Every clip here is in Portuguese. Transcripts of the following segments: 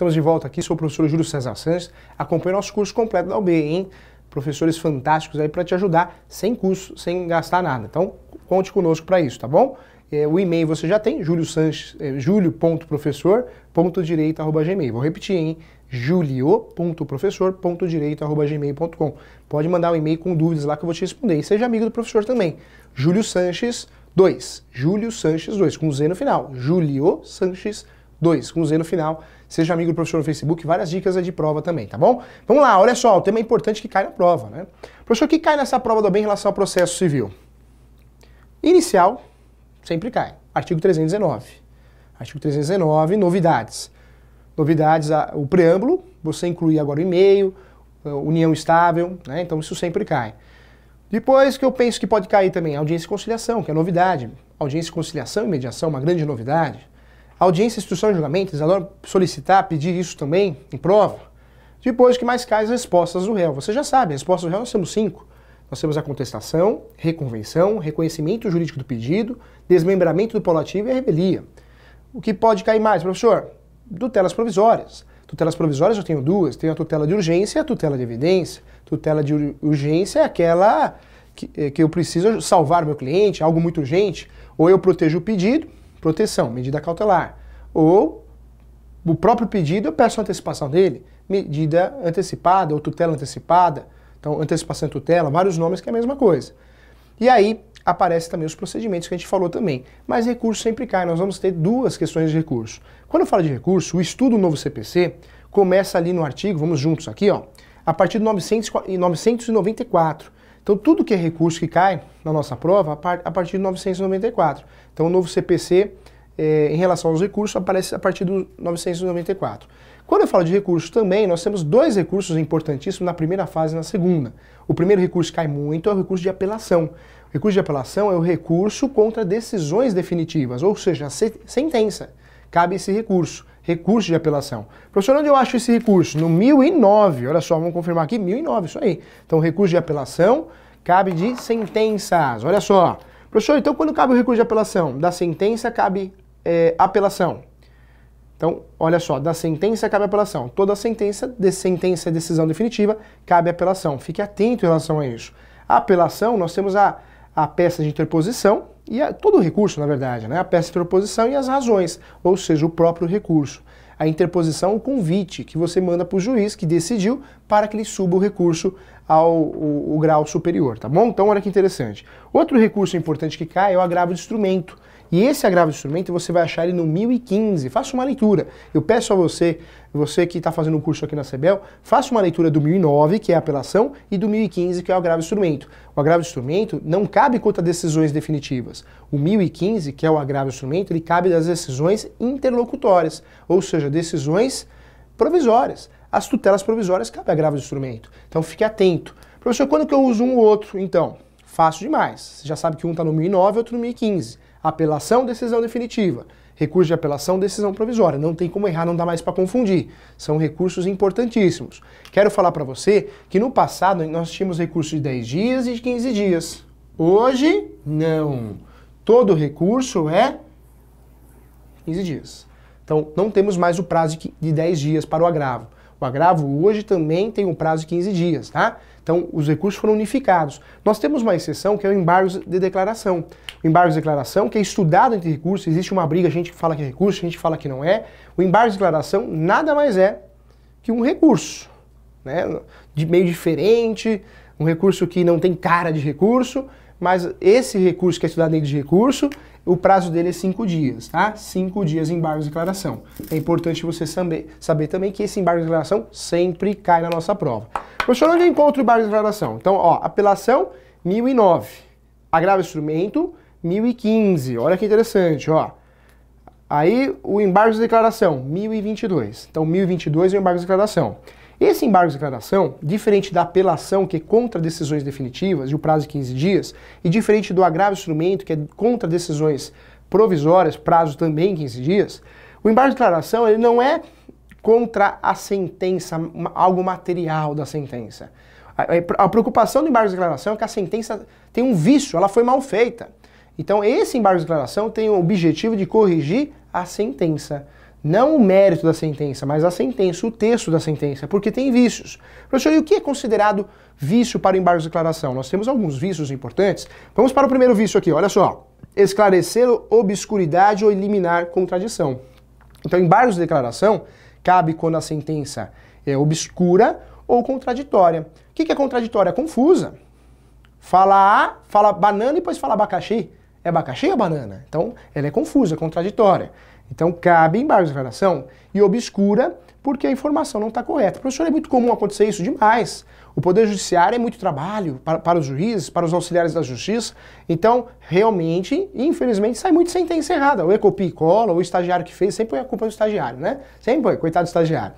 Estamos de volta aqui, sou o professor Júlio César Sanches, acompanhe nosso curso completo da UB, hein? Professores fantásticos aí para te ajudar, sem custo, sem gastar nada. Então, conte conosco para isso, tá bom? O e-mail você já tem, julio.professor.direito@gmail. Vou repetir, hein? julio.professor.direito@gmail.com. Pode mandar um e-mail com dúvidas lá que eu vou te responder. E seja amigo do professor também. Júlio Sanches 2. Júlio Sanches 2, com Z no final. Júlio Sanches 2, com Z no final. Seja amigo do professor no Facebook, várias dicas de prova também, tá bom? Vamos lá, olha só, o tema importante que cai na prova, né? Professor, o que cai nessa prova do OAB em relação ao processo civil? Inicial, sempre cai. Artigo 319. Artigo 319, novidades. Novidades, o preâmbulo, você inclui agora o e-mail, união estável, né? Então isso sempre cai. Depois que eu penso que pode cair também, audiência e conciliação, que é novidade. Audiência e conciliação e mediação, uma grande novidade. Audiência, instrução e julgamento, eles adoram solicitar, pedir isso também em prova. Depois, o que mais cai as respostas do réu. Você já sabe, as respostas do réu nós temos 5. Nós temos a contestação, reconvenção, reconhecimento jurídico do pedido, desmembramento do polo ativo e a revelia. O que pode cair mais, professor? Tutelas provisórias. Tutelas provisórias eu tenho duas. Tenho a tutela de urgência e a tutela de evidência. Tutela de urgência é aquela que eu preciso salvar meu cliente, algo muito urgente. Ou eu protejo o pedido, proteção, medida cautelar. Ou o próprio pedido eu peço a antecipação dele, medida antecipada ou tutela antecipada. Então, antecipação e tutela, vários nomes que é a mesma coisa. E aí aparecem também os procedimentos que a gente falou também. Mas recurso sempre cai, nós vamos ter duas questões de recurso. Quando eu falo de recurso, o estudo do novo CPC começa ali no artigo, vamos juntos aqui, ó, a partir do 994. Então tudo que é recurso que cai na nossa prova, a partir de 994. Então o novo CPC, em relação aos recursos, aparece a partir do 994. Quando eu falo de recurso também, nós temos dois recursos importantíssimos na primeira fase e na segunda. O primeiro recurso que cai muito é o recurso de apelação. O recurso de apelação é o recurso contra decisões definitivas, ou seja, a sentença. Cabe esse recurso, recurso de apelação. Professor, onde eu acho esse recurso? No 1009, olha só, vamos confirmar aqui, 1009, isso aí. Então, recurso de apelação cabe de sentenças, olha só. Professor, então quando cabe o recurso de apelação? Da sentença cabe apelação. Então, olha só, da sentença cabe apelação. Toda sentença, é decisão definitiva, cabe apelação. Fique atento em relação a isso. A apelação, nós temos a peça de interposição e todo o recurso, na verdade, né? A peça de interposição e as razões, ou seja, o próprio recurso. A interposição, o convite que você manda para o juiz que decidiu para que ele suba o recurso ao grau superior, tá bom? Então, olha que interessante. Outro recurso importante que cai é o agravo de instrumento. E esse agravo de instrumento você vai achar ele no 1015. Faça uma leitura. Eu peço a você que está fazendo um curso aqui na CBEL, faça uma leitura do 1009, que é a apelação, e do 1015, que é o agravo de instrumento. O agravo de instrumento não cabe contra decisões definitivas. O 1015, que é o agravo de instrumento, ele cabe das decisões interlocutórias, ou seja, decisões provisórias. As tutelas provisórias cabe agravo de instrumento. Então fique atento. Professor, quando que eu uso um ou outro? Então, fácil demais. Você já sabe que um está no 1009 e outro no 1015. Apelação, decisão definitiva. Recurso de apelação, decisão provisória. Não tem como errar, não dá mais para confundir. São recursos importantíssimos. Quero falar para você que no passado nós tínhamos recurso de 10 dias e de 15 dias. Hoje, não. Todo recurso é 15 dias. Então, não temos mais o prazo de 10 dias para o agravo. O agravo hoje também tem um prazo de 15 dias, tá? Então, os recursos foram unificados. Nós temos uma exceção que é o embargo de declaração. O embargo de declaração, que é estudado entre recursos, existe uma briga, a gente fala que é recurso, a gente fala que não é. O embargo de declaração nada mais é que um recurso, né? De meio diferente, um recurso que não tem cara de recurso, mas esse recurso que é estudado dentro de recurso, o prazo dele é 5 dias, tá? 5 dias em embargo de declaração. É importante você saber também que esse embargo de declaração sempre cai na nossa prova. Professor, onde eu encontro o embargo de declaração? Então, ó, apelação, 1009. Agravo de instrumento, 1015. Olha que interessante, ó. Aí, o embargo de declaração, 1022. Então, 1022 é o embargo de declaração. Esse embargo de declaração, diferente da apelação, que é contra decisões definitivas, e o prazo de 15 dias, e diferente do agravo de instrumento, que é contra decisões provisórias, prazo também 15 dias, o embargo de declaração ele não é contra a sentença, algo material da sentença. A preocupação do embargo de declaração é que a sentença tem um vício, ela foi mal feita. Então, esse embargo de declaração tem o objetivo de corrigir a sentença. Não o mérito da sentença, mas a sentença, o texto da sentença, porque tem vícios. Professor, e o que é considerado vício para o embargo de declaração? Nós temos alguns vícios importantes. Vamos para o primeiro vício aqui, olha só. Esclarecer obscuridade ou eliminar contradição. Então, embargos de declaração cabe quando a sentença é obscura ou contraditória. O que é contraditória? É confusa. Fala A, fala banana e depois fala abacaxi. É abacaxi ou banana? Então, ela é confusa, contraditória. Então, cabe embargo de declaração e obscura porque a informação não está correta. Professor, é muito comum acontecer isso demais. O Poder Judiciário é muito trabalho para os juízes, para os auxiliares da Justiça. Então, realmente, infelizmente, sai muito sentença errada. Ou é copia e cola, ou o estagiário que fez, sempre põe a culpa do estagiário, né? Sempre põe, coitado do estagiário.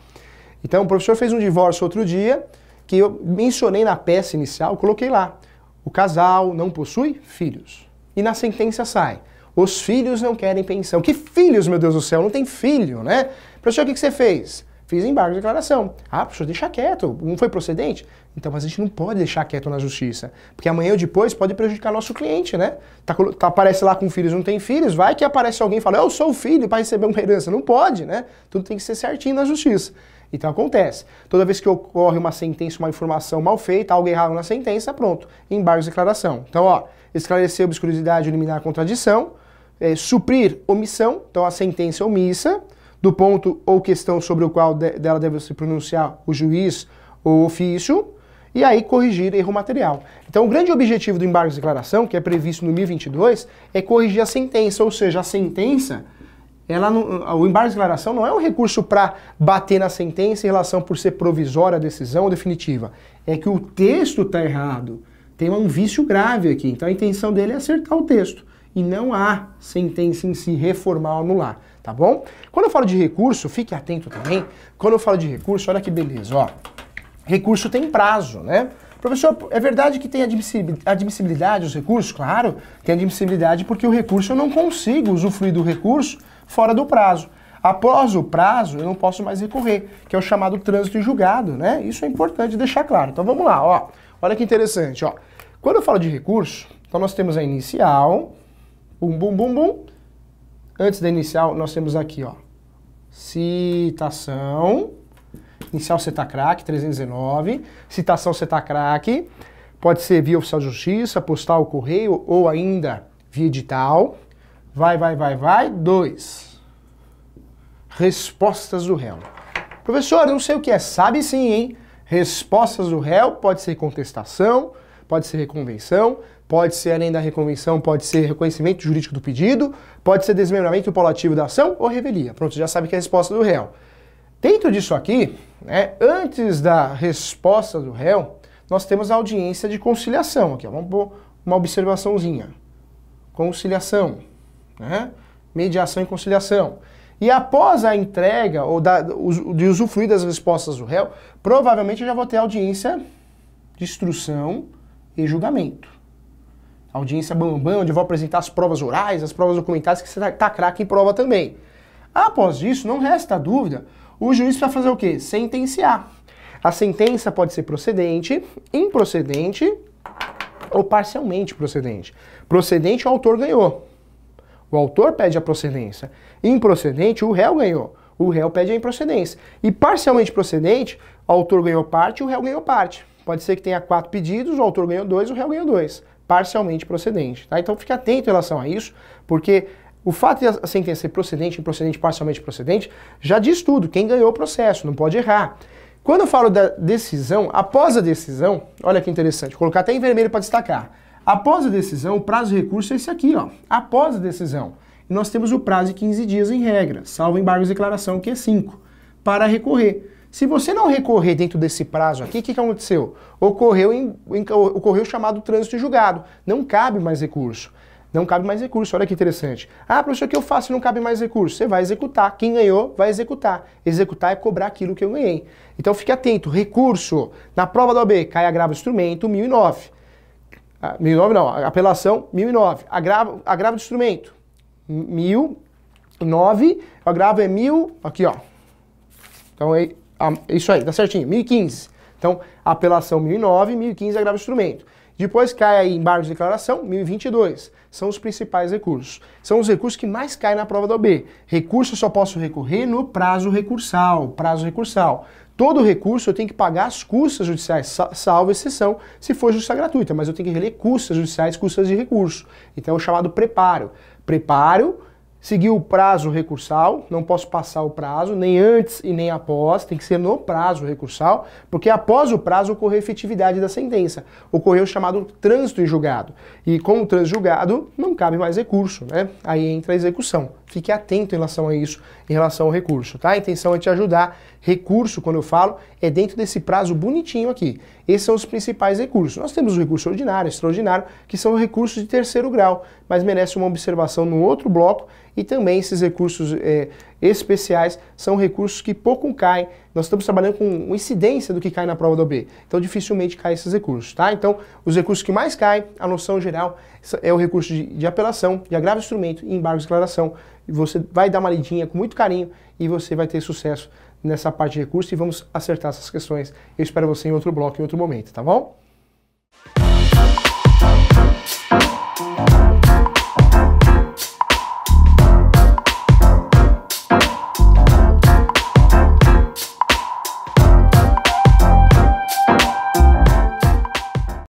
Então, o professor fez um divórcio outro dia, que eu mencionei na peça inicial, coloquei lá. O casal não possui filhos. E na sentença sai. Os filhos não querem pensão. Que filhos, meu Deus do céu? Não tem filho, né? Professor, o que você fez? Fiz embargo de declaração. Ah, professor, deixa quieto. Não foi procedente? Então, mas a gente não pode deixar quieto na justiça. Porque amanhã ou depois pode prejudicar nosso cliente, né? Aparece lá com filhos, não tem filhos, vai que aparece alguém e fala, eu sou o filho para receber uma herança. Não pode, né? Tudo tem que ser certinho na justiça. Então acontece. Toda vez que ocorre uma sentença, uma informação mal feita, algo errado na sentença, pronto. Embargo de declaração. Então, ó, esclarecer obscuridade, eliminar a contradição, suprir omissão, então a sentença omissa, do ponto ou questão sobre o qual dela deve se pronunciar o juiz ou ofício, e aí corrigir erro material. Então o grande objetivo do embargo de declaração, que é previsto no 1022, é corrigir a sentença, ou seja, a sentença, o embargo de declaração não é um recurso para bater na sentença em relação por ser provisória a decisão ou definitiva, é que o texto está errado, tem um vício grave aqui, então a intenção dele é acertar o texto. E não há sentença em si reformar ou anular, tá bom? Quando eu falo de recurso, fique atento também, quando eu falo de recurso, olha que beleza, ó. Recurso tem prazo, né? Professor, é verdade que tem admissibilidade os recursos? Claro, tem admissibilidade porque o recurso eu não consigo usufruir do recurso fora do prazo. Após o prazo, eu não posso mais recorrer, que é o chamado trânsito em julgado, né? Isso é importante deixar claro. Então vamos lá, ó. Olha que interessante, ó. Quando eu falo de recurso, então nós temos a inicial, bum, bum, bum, bum. Antes da inicial, nós temos aqui, ó, citação, inicial CETACRAC 319, citação CETACRAC, pode ser via oficial de justiça, postal, correio, ou ainda via edital. Vai, 2. Respostas do réu. Professor, não sei o que é. Sabe sim, hein? Respostas do réu pode ser contestação, pode ser reconvenção, pode ser, além da reconvenção, pode ser reconhecimento jurídico do pedido, pode ser desmembramento paulativo da ação ou revelia. Pronto, já sabe que é a resposta do réu. Dentro disso aqui, né, antes da resposta do réu, nós temos a audiência de conciliação. Aqui, ó, vamos pôr uma observaçãozinha. Conciliação, né? Mediação e conciliação. E após a entrega ou de usufruir das respostas do réu, provavelmente eu já vou ter audiência de instrução e julgamento. Audiência bambam, onde eu vou apresentar as provas orais, as provas documentais, que você tá craque em prova também. Após isso, não resta dúvida, o juiz vai fazer o quê? Sentenciar. A sentença pode ser procedente, improcedente ou parcialmente procedente. Procedente, o autor ganhou. O autor pede a procedência. Improcedente, o réu ganhou. O réu pede a improcedência. E parcialmente procedente, o autor ganhou parte e o réu ganhou parte. Pode ser que tenha 4 pedidos, o autor ganhou 2, o réu ganhou 2. Parcialmente procedente. Tá? Então fique atento em relação a isso, porque o fato de a sentença ser procedente, improcedente, parcialmente procedente, já diz tudo. Quem ganhou o processo, não pode errar. Quando eu falo da decisão, após a decisão, olha que interessante, vou colocar até em vermelho para destacar. Após a decisão, o prazo de recurso é esse aqui, ó. Após a decisão. E nós temos o prazo de 15 dias em regra, salvo embargo de declaração, que é 5, para recorrer. Se você não recorrer dentro desse prazo aqui, o que aconteceu? Ocorreu o chamado trânsito em julgado. Não cabe mais recurso. Não cabe mais recurso, olha que interessante. Ah, professor, o que eu faço se não cabe mais recurso? Você vai executar. Quem ganhou, vai executar. Executar é cobrar aquilo que eu ganhei. Então fique atento. Recurso. Na prova da OAB, cai agravo de instrumento, 1009. 1009 não, apelação, 1009. Agravo de instrumento, 1009. O agravo é 1000, aqui ó. Então é isso aí, tá certinho, 1015. Então, apelação 1009, 1015 agravo de instrumento. Depois cai aí embargos de declaração, 1022. São os principais recursos. São os recursos que mais caem na prova da OAB. Recurso eu só posso recorrer no prazo recursal. Prazo recursal. Todo recurso eu tenho que pagar as custas judiciais, salvo exceção, se for justiça gratuita, mas eu tenho que reler custas judiciais, custas de recurso. Então é o chamado preparo. Preparo, seguir o prazo recursal, não posso passar o prazo, nem antes e nem após, tem que ser no prazo recursal, porque após o prazo ocorreu a efetividade da sentença, ocorreu o chamado trânsito em julgado. E com o trânsito em julgado, não cabe mais recurso, né? Aí entra a execução. Fique atento em relação a isso, em relação ao recurso, tá? A intenção é te ajudar. Recurso, quando eu falo, é dentro desse prazo bonitinho aqui. Esses são os principais recursos. Nós temos o recurso ordinário, extraordinário, que são recursos de terceiro grau, mas merece uma observação no outro bloco, e também esses recursos especiais são recursos que pouco caem. Nós estamos trabalhando com incidência do que cai na prova da OAB, então dificilmente cai esses recursos, tá? Então, os recursos que mais caem, a noção geral, é o recurso de apelação, de agravo de instrumento e embargo de declaração. E você vai dar uma lidinha com muito carinho e você vai ter sucesso nessa parte de recurso e vamos acertar essas questões. Eu espero você em outro bloco, em outro momento, tá bom?